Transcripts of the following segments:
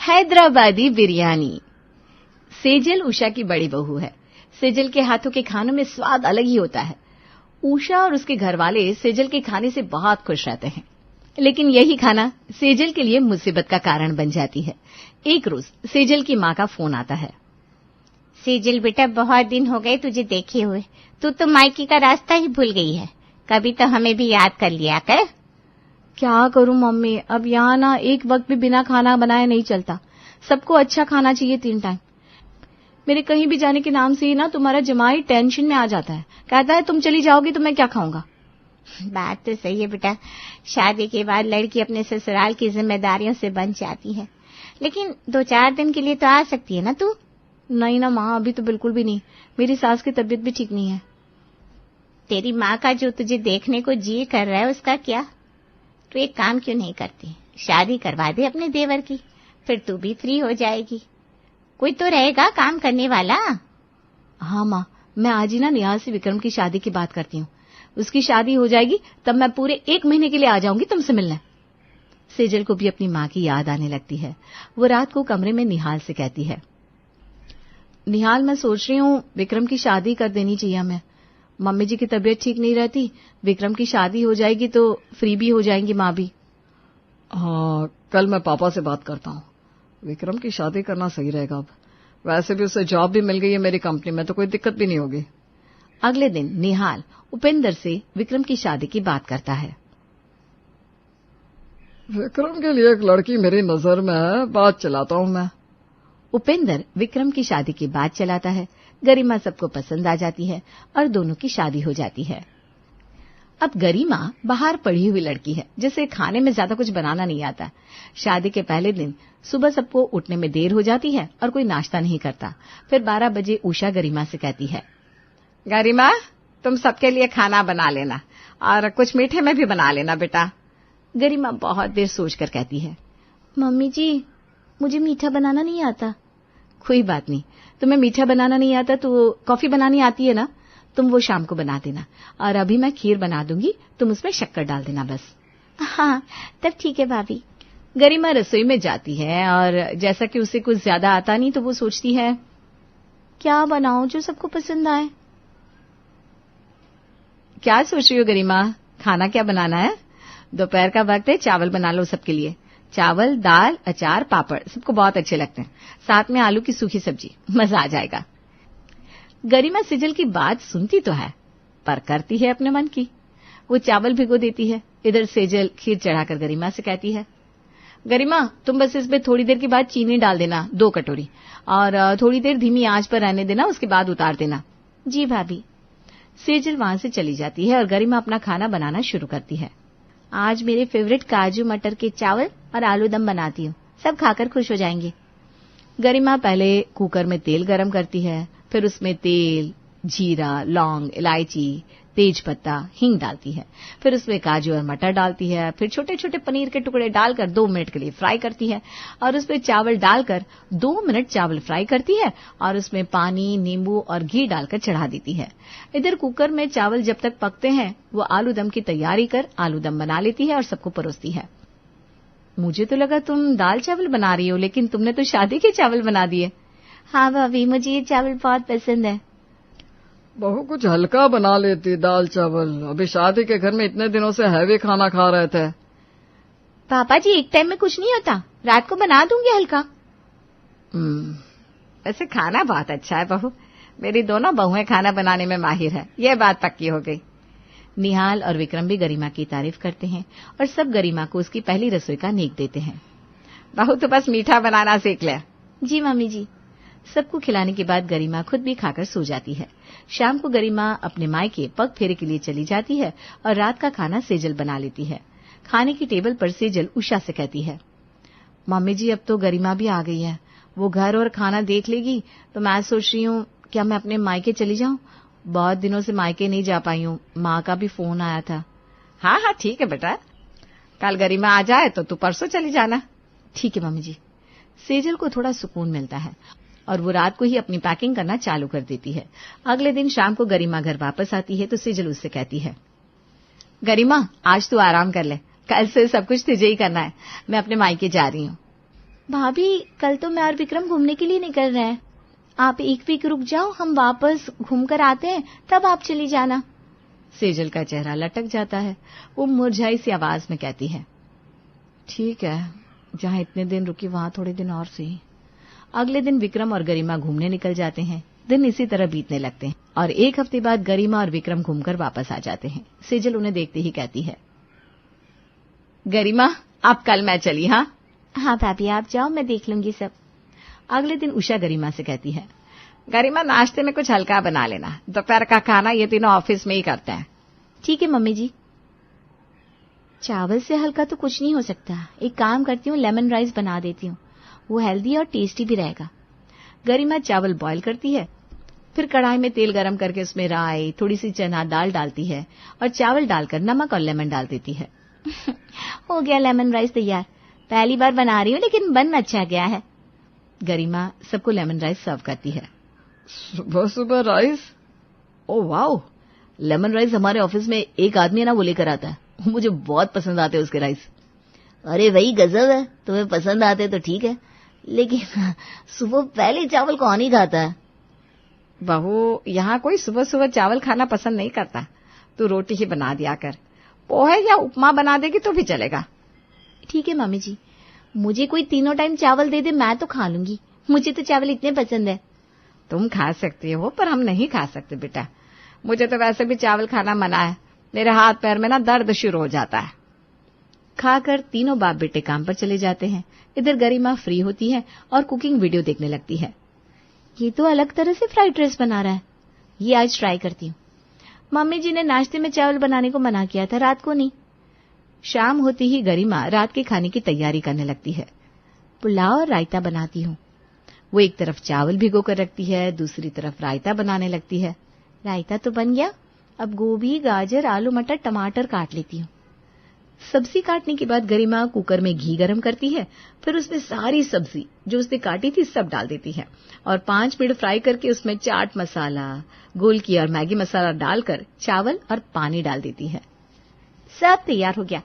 हैदराबादी बिरयानी। सेजल उषा की बड़ी बहू है। सेजल के हाथों के खानों में स्वाद अलग ही होता है। उषा और उसके घरवाले सेजल के खाने से बहुत खुश रहते हैं, लेकिन यही खाना सेजल के लिए मुसीबत का कारण बन जाती है। एक रोज सेजल की माँ का फोन आता है। सेजल बेटा, बहुत दिन हो गए तुझे देखे हुए। तू तो मायके का रास्ता ही भूल गई है। कभी तो हमें भी याद कर लिया कर। क्या करूं मम्मी, अब यहाँ ना एक वक्त भी बिना खाना बनाए नहीं चलता। सबको अच्छा खाना चाहिए 3 टाइम। मेरे कहीं भी जाने के नाम से ही ना तुम्हारा जमाई टेंशन में आ जाता है। कहता है तुम चली जाओगी तो मैं क्या खाऊंगा। बात तो सही है बेटा, शादी के बाद लड़की अपने ससुराल की जिम्मेदारियों से बन जाती है, लेकिन 2-4 दिन के लिए तो आ सकती है ना तू। नहीं ना माँ, अभी तो बिल्कुल भी नहीं। मेरी सास की तबीयत भी ठीक नहीं है। तेरी माँ का जो तुझे देखने को जी कर रहा है उसका क्या? तू एक काम क्यों नहीं करती, शादी करवा दे अपने देवर की, फिर तू भी फ्री हो जाएगी। कोई तो रहेगा काम करने वाला। हाँ माँ, मैं आज ही ना निहाल से विक्रम की शादी की बात करती हूँ। उसकी शादी हो जाएगी तब मैं पूरे 1 महीने के लिए आ जाऊंगी तुमसे मिलने। सेजल को भी अपनी माँ की याद आने लगती है। वो रात को कमरे में निहाल से कहती है, निहाल मैं सोच रही हूँ विक्रम की शादी कर देनी चाहिए हमें। मम्मी जी की तबीयत ठीक नहीं रहती, विक्रम की शादी हो जाएगी तो फ्री भी हो जाएंगी माँ भी। हाँ, कल मैं पापा से बात करता हूँ। विक्रम की शादी करना सही रहेगा। अब वैसे भी उसे जॉब भी मिल गई है मेरी कंपनी में, तो कोई दिक्कत भी नहीं होगी। अगले दिन निहाल उपेंद्र से विक्रम की शादी की बात करता है। विक्रम के लिए एक लड़की मेरी नजर में है, बात चलाता हूँ मैं। उपेंद्र विक्रम की शादी की बात चलाता है। गरिमा सबको पसंद आ जाती है और दोनों की शादी हो जाती है। अब गरिमा बाहर पढ़ी हुई लड़की है, जिसे खाने में ज्यादा कुछ बनाना नहीं आता। शादी के पहले दिन सुबह सबको उठने में देर हो जाती है और कोई नाश्ता नहीं करता। फिर 12 बजे उषा गरिमा से कहती है, गरिमा तुम सबके लिए खाना बना लेना और कुछ मीठे में भी बना लेना बेटा। गरिमा बहुत देर सोचकर कहती है, मम्मी जी मुझे मीठा बनाना नहीं आता। कोई बात नहीं, तुम्हें मीठा बनाना नहीं आता तो कॉफी बनानी आती है ना, तुम वो शाम को बना देना। और अभी मैं खीर बना दूंगी, तुम उसमें शक्कर डाल देना बस। हाँ तब ठीक है भाभी। गरिमा रसोई में जाती है और जैसा कि उसे कुछ ज्यादा आता नहीं तो वो सोचती है, क्या बनाऊं जो सबको पसंद आए। क्या सोच रही हो गरिमा, खाना क्या बनाना है? दोपहर का वक्त है, चावल बना लो सबके लिए। चावल, दाल, अचार, पापड़ सबको बहुत अच्छे लगते हैं, साथ में आलू की सूखी सब्जी, मजा आ जाएगा। गरिमा सेजल की बात सुनती तो है पर करती है अपने मन की। वो चावल भिगो देती है। इधर सेजल खीर चढ़ाकर गरिमा से कहती है, गरिमा तुम बस इसमें थोड़ी देर के बाद चीनी डाल देना 2 कटोरी, और थोड़ी देर धीमी आंच पर रहने देना, उसके बाद उतार देना। जी भाभी। सेजल वहां से चली जाती है और गरिमा अपना खाना बनाना शुरू करती है। आज मेरे फेवरेट काजू मटर के चावल और आलू दम बनाती हूँ, सब खाकर खुश हो जाएंगे। गरिमा पहले कुकर में तेल गरम करती है, फिर उसमें तेल, जीरा, लौंग, इलायची, तेज पत्ता, हींग डालती है। फिर उसमें काजू और मटर डालती है। फिर छोटे छोटे पनीर के टुकड़े डालकर 2 मिनट के लिए फ्राई करती है और उसमें चावल डालकर 2 मिनट चावल फ्राई करती है और उसमें पानी, नींबू और घी डालकर चढ़ा देती है। इधर कुकर में चावल जब तक पकते हैं वो आलू दम की तैयारी कर आलू दम बना लेती है और सबको परोसती है। मुझे तो लगा तुम दाल चावल बना रही हो, लेकिन तुमने तो शादी के चावल बना दिए। हाँ भाभी, मुझे ये चावल बहुत पसंद है। बहू कुछ हल्का बना लेती, दाल चावल। अभी शादी के घर में इतने दिनों से हैवी खाना खा रहे थे। पापा जी एक टाइम में कुछ नहीं होता, रात को बना दूंगी हल्का। वैसे खाना बहुत अच्छा है बहू, मेरी दोनों बहुएं खाना बनाने में माहिर है, ये बात पक्की हो गई। निहाल और विक्रम भी गरिमा की तारीफ करते हैं और सब गरिमा को उसकी पहली रसोई का नेक देते हैं। बहू तो बस मीठा बनाना सीख ले। जी मम्मी जी। सबको खिलाने के बाद गरिमा खुद भी खाकर सो जाती है। शाम को गरिमा अपने मायके पग फेरे के लिए चली जाती है और रात का खाना सेजल बना लेती है। खाने की टेबल पर सेजल उषा से कहती है, मम्मी जी अब तो गरिमा भी आ गई है, वो घर और खाना देख लेगी, तो मैं सोच रही हूँ क्या मैं अपने मायके चली जाऊं? बहुत दिनों से मायके नहीं जा पाई हूँ, माँ का भी फोन आया था। हाँ हाँ ठीक है बेटा, कल गरिमा आ जाए तो तू परसों चली जाना। ठीक है मम्मी जी। सेजल को थोड़ा सुकून मिलता है और वो रात को ही अपनी पैकिंग करना चालू कर देती है। अगले दिन शाम को गरिमा घर वापस आती है तो सेजल उससे कहती है, गरिमा आज तू आराम कर ले, कल से सब कुछ तुझे ही करना है, मैं अपने मायके जा रही हूँ। भाभी, कल तो मैं और विक्रम घूमने के लिए निकल रहे हैं। आप एक वीक रुक जाओ, हम वापस घूम कर आते हैं, तब आप चली जाना। सेजल का चेहरा लटक जाता है। वो मुरझाई सी आवाज में कहती है, ठीक है, जहां इतने दिन रुकी वहां थोड़े दिन और सही। अगले दिन विक्रम और गरिमा घूमने निकल जाते हैं। दिन इसी तरह बीतने लगते हैं और एक हफ्ते बाद गरिमा और विक्रम घूमकर वापस आ जाते हैं। सेजल उन्हें देखते ही कहती है, गरिमा, आप कल मैं चली। हाँ हाँ भाभी, आप जाओ, मैं देख लूंगी सब। अगले दिन उषा गरिमा से कहती है, गरिमा, नाश्ते में कुछ हल्का बना लेना, दोपहर का खाना ये तीनों ऑफिस में ही करते हैं। ठीक है मम्मी जी। चावल से हल्का तो कुछ नहीं हो सकता। एक काम करती हूँ, लेमन राइस बना देती हूँ, वो हेल्दी और टेस्टी भी रहेगा। गरिमा चावल बॉईल करती है, फिर कढ़ाई में तेल गरम करके उसमें राई, थोड़ी सी चना दाल डालती है और चावल डालकर नमक और लेमन डाल देती है। हो गया लेमन राइस तैयार। पहली बार बना रही हूँ, लेकिन बन अच्छा गया है। गरिमा सबको लेमन राइस सर्व करती है। सुबह सुबह rice? Oh wow, lemon rice हमारे ऑफिस में एक आदमी है ना, वो लेकर आता है। मुझे बहुत पसंद आते हैं उसके राइस। अरे वही गजब है, तुम्हें पसंद आते तो ठीक है, लेकिन सुबह पहले चावल कौन ही खाता है? बहू, यहाँ कोई सुबह सुबह चावल खाना पसंद नहीं करता। तू रोटी ही बना दिया कर, पोहे या उपमा बना देगी तो भी चलेगा। ठीक है मम्मी जी, मुझे कोई तीनों टाइम चावल दे दे, मैं तो खा लूंगी। मुझे तो चावल इतने पसंद है। तुम खा सकती हो, पर हम नहीं खा सकते बेटा। मुझे तो वैसे भी चावल खाना मना है। मेरे हाथ पैर में ना दर्द शुरू हो जाता है। खाकर तीनों बाप बेटे काम पर चले जाते हैं। इधर गरिमा फ्री होती है और कुकिंग वीडियो देखने लगती है। ये तो अलग तरह से फ्राइड राइस बना रहा है, ये आज ट्राई करती हूँ। मम्मी जी ने नाश्ते में चावल बनाने को मना किया था, रात को नहीं। शाम होती ही गरिमा रात के खाने की तैयारी करने लगती है। पुलाव और रायता बनाती हूँ। वो एक तरफ चावल भिगो कर रखती है, दूसरी तरफ रायता बनाने लगती है। रायता तो बन गया, अब गोभी, गाजर, आलू, मटर, टमाटर काट लेती हूँ। सब्जी काटने के बाद गरिमा कुकर में घी गरम करती है, फिर उसमें सारी सब्जी जो उसने काटी थी सब डाल देती है और 5 मिनट फ्राई करके उसमें चाट मसाला, गोलकी और मैगी मसाला डालकर चावल और पानी डाल देती है। सब तैयार हो गया,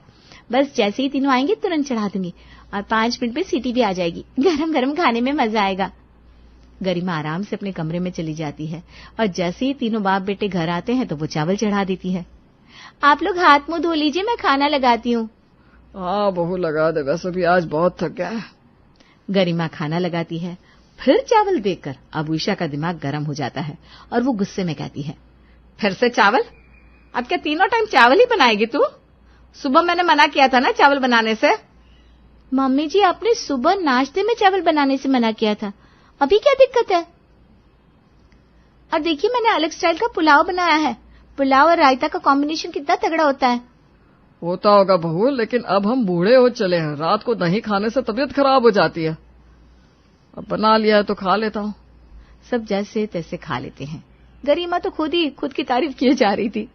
बस जैसे ही तीनों आएंगे तुरंत चढ़ा दूंगी और 5 मिनट में सीटी भी आ जाएगी। गरम गरम खाने में मजा आएगा। गरिमा आराम से अपने कमरे में चली जाती है और जैसे ही तीनों बाप बेटे घर आते हैं तो वो चावल चढ़ा देती है। आप लोग हाथ मुंह धो लीजिए, मैं खाना लगाती हूँ। हाँ बहू, लगा दे, वैसे भी आज बहुत थक गया है। गरिमा खाना लगाती है। फिर चावल देखकर अब उषा का दिमाग गर्म हो जाता है और वो गुस्से में कहती है, फिर से चावल? अब क्या तीनों टाइम चावल ही बनाएगी तू? सुबह मैंने मना किया था ना चावल बनाने से। मम्मी जी, आपने सुबह नाश्ते में चावल बनाने से मना किया था, अभी क्या दिक्कत है? और देखिए, मैंने अलग स्टाइल का पुलाव बनाया है। पुलाव और रायता का कॉम्बिनेशन कितना तगड़ा होता है। होता होगा बहू, लेकिन अब हम बूढ़े हो चले हैं, रात को नहीं खाने से तबीयत खराब हो जाती है। अब बना लिया है तो खा लेता हूँ। सब जैसे तैसे खा लेते हैं। गरिमा तो खुद की तारीफ किए जा रही थी।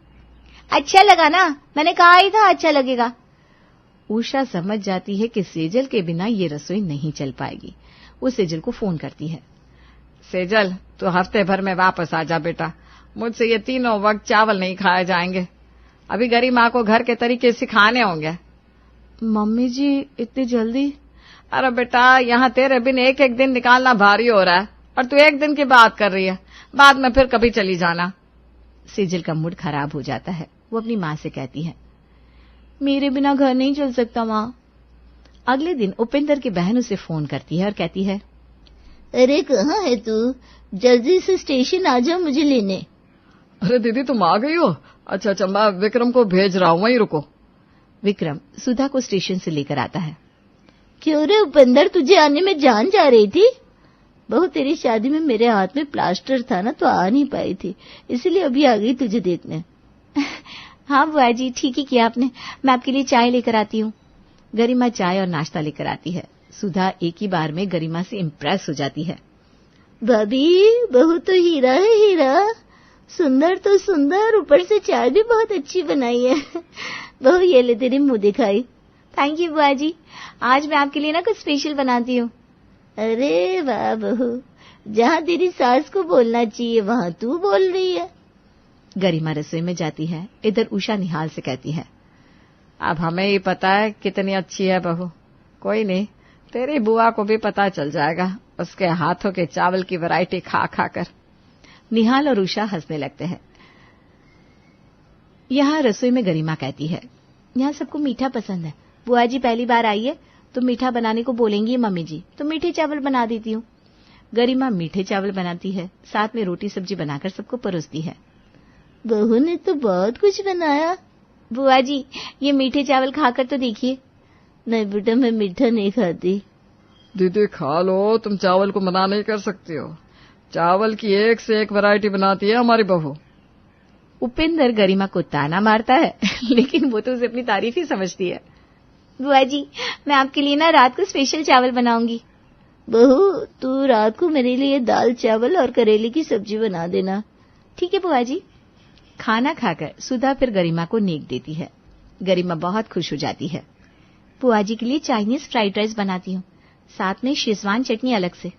अच्छा लगा ना, मैंने कहा ही था अच्छा लगेगा। उषा समझ जाती है कि सेजल के बिना ये रसोई नहीं चल पाएगी। वो सेजल को फोन करती है। सेजल, तू हफ्ते भर में वापस आ जा बेटा, मुझसे ये तीनों वक्त चावल नहीं खाए जाएंगे। अभी गरिमा को घर के तरीके सिखाने होंगे। मम्मी जी, इतनी जल्दी? अरे बेटा, यहाँ तेरे बिन एक एक दिन निकालना भारी हो रहा है और तू एक दिन की बात कर रही है, बाद में फिर कभी चली जाना। सेजल का मूड खराब हो जाता है। वो अपनी माँ से कहती है, मेरे बिना घर नहीं चल सकता माँ। अगले दिन उपेंद्र की बहन उसे फोन करती है और कहती है, अरे कहाँ है तू? जल्दी से स्टेशन आ जा मुझे लेने। अरे दीदी, तुम आ गई हो? अच्छा, मैं विक्रम को भेज रहा हूँ, वहीं रुको। विक्रम सुधा को स्टेशन से लेकर आता है। क्यों रे उपेंद्र, तुझे आने में जान जा रही थी? बहू, तेरी शादी में मेरे हाथ में प्लास्टर था ना, तो आ नहीं पाई थी, इसलिए अभी आ गई तुझे देखने। हाँ बुआ जी, ठीक ही किया आपने। मैं आपके लिए चाय लेकर आती हूँ। गरिमा चाय और नाश्ता लेकर आती है। सुधा एक ही बार में गरिमा से इम्प्रेस हो जाती है। भाभी, बहू तो हीरा है, हीरा। सुंदर तो सुंदर, ऊपर से चाय भी बहुत अच्छी बनाई है। बहू, ये ले तेरी मुंह दिखाई। थैंक यू बुआ जी, आज मैं आपके लिए ना कुछ स्पेशल बनाती हूँ। अरे वाह बहू, जहाँ तेरी सास को बोलना चाहिए वहाँ तू बोल रही है। गरिमा रसोई में जाती है। इधर उषा निहाल से कहती है, अब हमें ही पता है कितनी अच्छी है बहू। कोई नहीं, तेरी बुआ को भी पता चल जाएगा उसके हाथों के चावल की वैरायटी खा खा कर। निहाल और उषा हंसने लगते हैं। यहाँ रसोई में गरिमा कहती है, यहाँ सबको मीठा पसंद है। बुआ जी पहली बार आई है तो मीठा बनाने को बोलेंगी मम्मी जी, तो मीठे चावल बना देती हूँ। गरिमा मीठे चावल बनाती है, साथ में रोटी सब्जी बनाकर सबको परोसती है। बहू ने तो बहुत कुछ बनाया। बुआ जी ये मीठे चावल खाकर तो देखिए। नहीं बेटा, मैं मीठा नहीं खाती। दीदी खा लो, तुम चावल को मना नहीं कर सकती हो। चावल की एक से एक वैरायटी बनाती है हमारी बहू। उपेंद्र गरिमा को ताना मारता है लेकिन वो तो उसे अपनी तारीफ ही समझती है। बुआ जी मैं आपके लिए ना रात को स्पेशल चावल बनाऊंगी। बहू तू रात को मेरे लिए दाल चावल और करेले की सब्जी बना देना। ठीक है बुआ जी। खाना खाकर सुधा फिर गरिमा को नेक देती है। गरिमा बहुत खुश हो जाती है। बुआ जी के लिए चाइनीज फ्राइड राइस बनाती हूँ, साथ में शेजवान चटनी अलग से।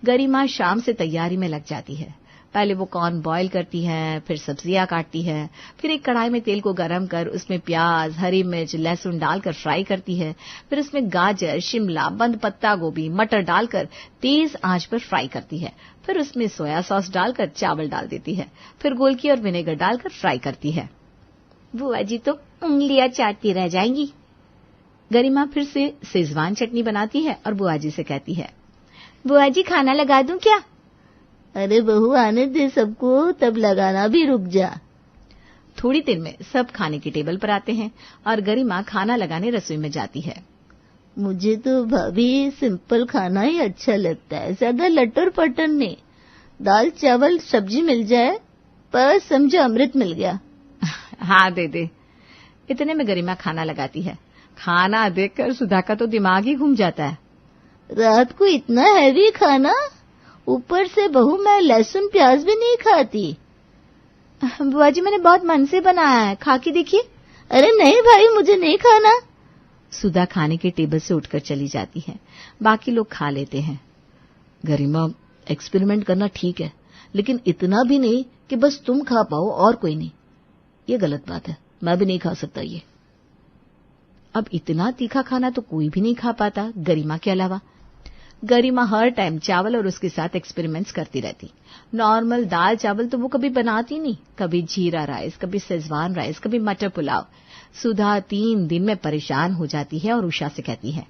गरिमा शाम से तैयारी में लग जाती है। पहले वो कॉर्न बॉईल करती है, फिर सब्जियां काटती है, फिर एक कढ़ाई में तेल को गरम कर उसमें प्याज, हरी मिर्च, लहसुन डालकर फ्राई करती है। फिर उसमें गाजर, शिमला, बंद पत्ता गोभी, मटर डालकर तेज आंच पर फ्राई करती है। फिर उसमें सोया सॉस डालकर चावल डाल देती है। फिर गोलकी और विनेगर डालकर फ्राई करती है। बुआ जी तो उंगलियां चाटती रह जाएंगी। गरिमा फिर से शेजवान चटनी बनाती है और बुआ जी से कहती है, बुआ जी खाना लगा दूं क्या? अरे बहू आने दे सबको, तब लगाना भी रुक जा। थोड़ी देर में सब खाने की टेबल पर आते हैं और गरिमा खाना लगाने रसोई में जाती है। मुझे तो भाभी सिंपल खाना ही अच्छा लगता है, ज्यादा लटर पटर नहीं। दाल चावल सब्जी मिल जाए बस समझो अमृत मिल गया। हाँ दे दे। इतने में गरिमा खाना लगाती है। खाना देखकर सुधा का तो दिमाग ही घूम जाता है। रात को इतना हैवी खाना, ऊपर से बहू मैं लहसुन प्याज भी नहीं खाती। बुआ जी मैंने बहुत मन से बनाया है, खा के देखिए। अरे नहीं भाई मुझे नहीं खाना। सुधा खाने के टेबल से उठकर चली जाती है। बाकी लोग खा लेते हैं। गरिमा एक्सपेरिमेंट करना ठीक है, लेकिन इतना भी नहीं कि बस तुम खा पाओ और कोई नहीं। ये गलत बात है, मैं भी नहीं खा सकता ये। अब इतना तीखा खाना तो कोई भी नहीं खा पाता गरिमा के अलावा। गरिमा हर टाइम चावल और उसके साथ एक्सपेरिमेंट्स करती रहती। नॉर्मल दाल चावल तो वो कभी बनाती नहीं, कभी जीरा राइस, कभी शेजवान राइस, कभी मटर पुलाव। सुधा 3 दिन में परेशान हो जाती है और उषा से कहती है,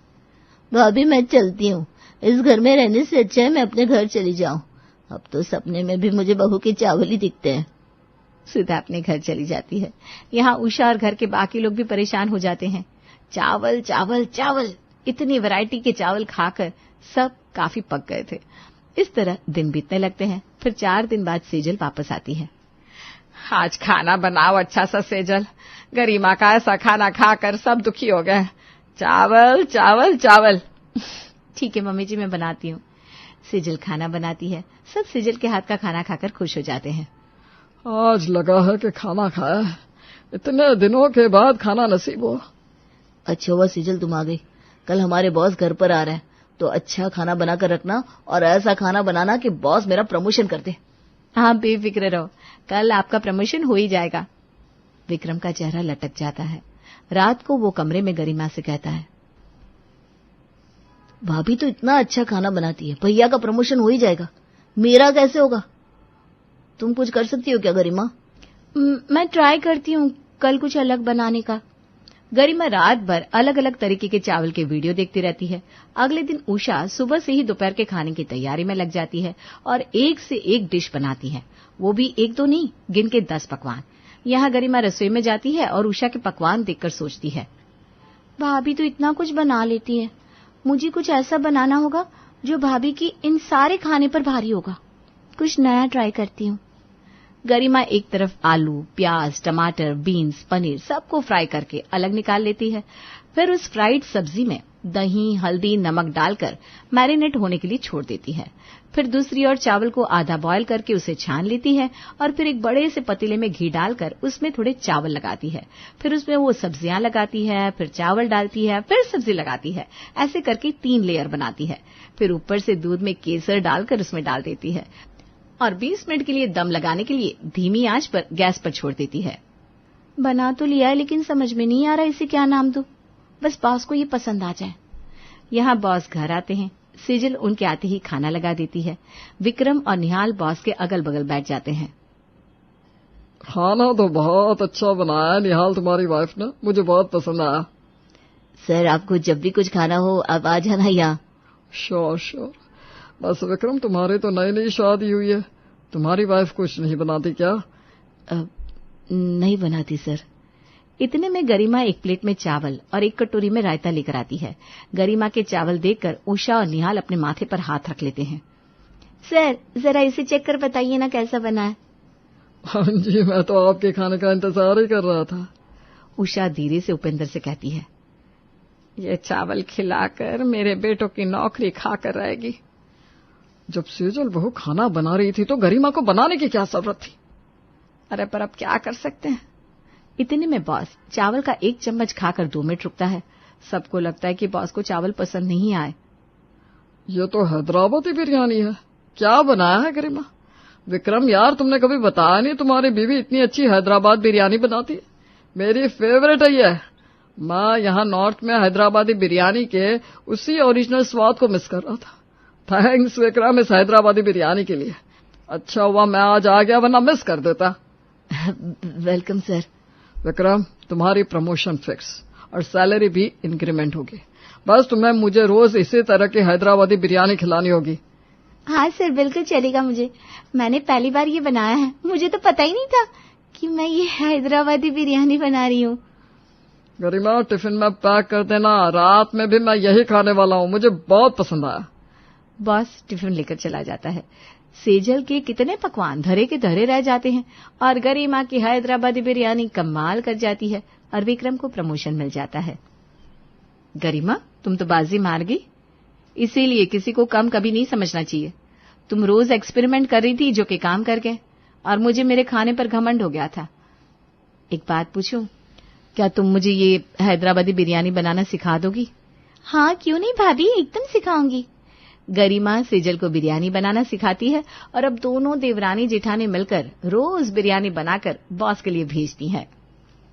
भाभी मैं चलती हूँ, इस घर में रहने से अच्छा है मैं अपने घर चली जाऊं। अब तो सपने में भी मुझे बहू के चावल ही दिखते हैं। सुधा अपने घर चली जाती है। यहाँ उषा और घर के बाकी लोग भी परेशान हो जाते हैं। चावल चावल चावल, इतनी वैरायटी के चावल खाकर सब काफी पक गए थे। इस तरह दिन बीतने लगते हैं। फिर 4 दिन बाद सेजल वापस आती है। आज खाना बनाओ अच्छा सा सेजल, गरिमा का ऐसा खाना खाकर सब दुखी हो गए। चावल चावल चावल। ठीक है मम्मी जी मैं बनाती हूँ। सेजल खाना बनाती है। सब सेजल के हाथ का खाना खाकर खुश हो जाते हैं। आज लगा है कि खाना खाया, इतने दिनों के बाद खाना नसीब हो। अच्छा हुआ सेजल तुम आ गई। कल हमारे बॉस घर पर आ रहे हैं, तो अच्छा खाना बनाकर रखना और ऐसा खाना बनाना कि बॉस मेरा प्रमोशन कर दे। हाँ बेफिक्र रहो, कल आपका प्रमोशन हो ही जाएगा। विक्रम का चेहरा लटक जाता है। रात को वो कमरे में गरिमा से कहता है, भाभी तो इतना अच्छा खाना बनाती है, भैया का प्रमोशन हो ही जाएगा, मेरा कैसे होगा? तुम कुछ कर सकती हो क्या गरिमा? मैं ट्राई करती हूँ कल कुछ अलग बनाने का। गरिमा रात भर अलग अलग तरीके के चावल के वीडियो देखती रहती है। अगले दिन उषा सुबह से ही दोपहर के खाने की तैयारी में लग जाती है और एक से एक डिश बनाती है। वो भी 1-2 नहीं, गिन के 10 पकवान। यहाँ गरिमा रसोई में जाती है और उषा के पकवान देखकर सोचती है, भाभी तो इतना कुछ बना लेती है, मुझे कुछ ऐसा बनाना होगा जो भाभी की इन सारे खाने पर भारी होगा। कुछ नया ट्राई करती हूँ। गरिमा एक तरफ आलू, प्याज, टमाटर, बीन्स, पनीर सबको फ्राई करके अलग निकाल लेती है। फिर उस फ्राइड सब्जी में दही, हल्दी, नमक डालकर मैरिनेट होने के लिए छोड़ देती है। फिर दूसरी ओर चावल को आधा बॉयल करके उसे छान लेती है और फिर एक बड़े से पतीले में घी डालकर उसमें थोड़े चावल लगाती है। फिर उसमें वो सब्जियां लगाती है, फिर चावल डालती है, फिर सब्जी लगाती है। ऐसे करके 3 लेयर बनाती है। फिर ऊपर से दूध में केसर डालकर उसमें डाल देती है और 20 मिनट के लिए दम लगाने के लिए धीमी आंच पर गैस पर छोड़ देती है। बना तो लिया है लेकिन समझ में नहीं आ रहा इसे क्या नाम दूं, बस बॉस को ये पसंद आ जाए। यहाँ बॉस घर आते हैं। सेजल उनके आते ही खाना लगा देती है। विक्रम और निहाल बॉस के अगल बगल बैठ जाते हैं। खाना तो बहुत अच्छा बनाया निहाल, तुम्हारी वाइफ ने, मुझे बहुत पसंद आया। सर आपको जब भी कुछ खाना हो आप आ जाना यहाँ। Sure sure. बस विक्रम, तुम्हारी तो नई नई शादी हुई है, तुम्हारी वाइफ कुछ नहीं बनाती क्या? नहीं बनाती सर। इतने में गरिमा एक प्लेट में चावल और एक कटोरी में रायता लेकर आती है। गरिमा के चावल देखकर उषा और निहाल अपने माथे पर हाथ रख लेते हैं। सर जरा इसे चेक कर बताइए ना कैसा बना है। हाँ जी, मैं तो आपके खाने का इंतजार ही कर रहा था। उषा धीरे से उपेंद्र से कहती है, ये चावल खिलाकर मेरे बेटों की नौकरी खाकर रहेगी। जब सेजल बहू खाना बना रही थी तो गरिमा को बनाने की क्या जरूरत थी? अरे पर अब क्या कर सकते हैं। इतने में बॉस चावल का एक चम्मच खाकर 2 मिनट रुकता है। सबको लगता है कि बॉस को चावल पसंद नहीं आए। ये तो हैदराबादी बिरयानी है, क्या बनाया है गरिमा? विक्रम यार, तुमने कभी बताया नहीं तुम्हारी बीवी इतनी अच्छी हैदराबाद बिरयानी बनाती है। मेरी फेवरेट है ये। मैं यहाँ नॉर्थ में हैदराबादी बिरयानी के उसी ओरिजिनल स्वाद को मिस कर रहा था। थैंक्स विक्रम इस हैदराबादी बिरयानी के लिए। अच्छा हुआ मैं आज आ गया, वरना मिस कर देता। Welcome sir. विक्रम, तुम्हारी प्रमोशन फिक्स और सैलरी भी इंक्रीमेंट होगी। बस तुम्हें मुझे रोज इसी तरह की हैदराबादी बिरयानी खिलानी होगी। हाँ सर बिल्कुल चलेगा मुझे। मैंने पहली बार ये बनाया है, मुझे तो पता ही नहीं था कि मैं ये हैदराबादी बिरयानी बना रही हूँ। गरिमा टिफिन में पैक कर देना, रात में भी मैं यही खाने वाला हूँ, मुझे बहुत पसंद आया। बॉस टिफिन लेकर चला जाता है। सेजल के कितने पकवान धरे के धरे रह जाते हैं और गरिमा की हैदराबादी बिरयानी कमाल कर जाती है और विक्रम को प्रमोशन मिल जाता है। गरिमा, तुम तो बाजी मार गई। इसीलिए किसी को कम कभी नहीं समझना चाहिए। तुम रोज एक्सपेरिमेंट कर रही थी जो कि काम कर गए और मुझे मेरे खाने पर घमंड हो गया था। एक बात पूछूं, क्या तुम मुझे ये हैदराबादी बिरयानी बनाना सिखा दोगी? हाँ क्यों नहीं भाभी, एकदम सिखाऊंगी। गरिमा सेजल को बिरयानी बनाना सिखाती है और अब दोनों देवरानी जेठानी मिलकर रोज बिरयानी बनाकर बॉस के लिए भेजती हैं।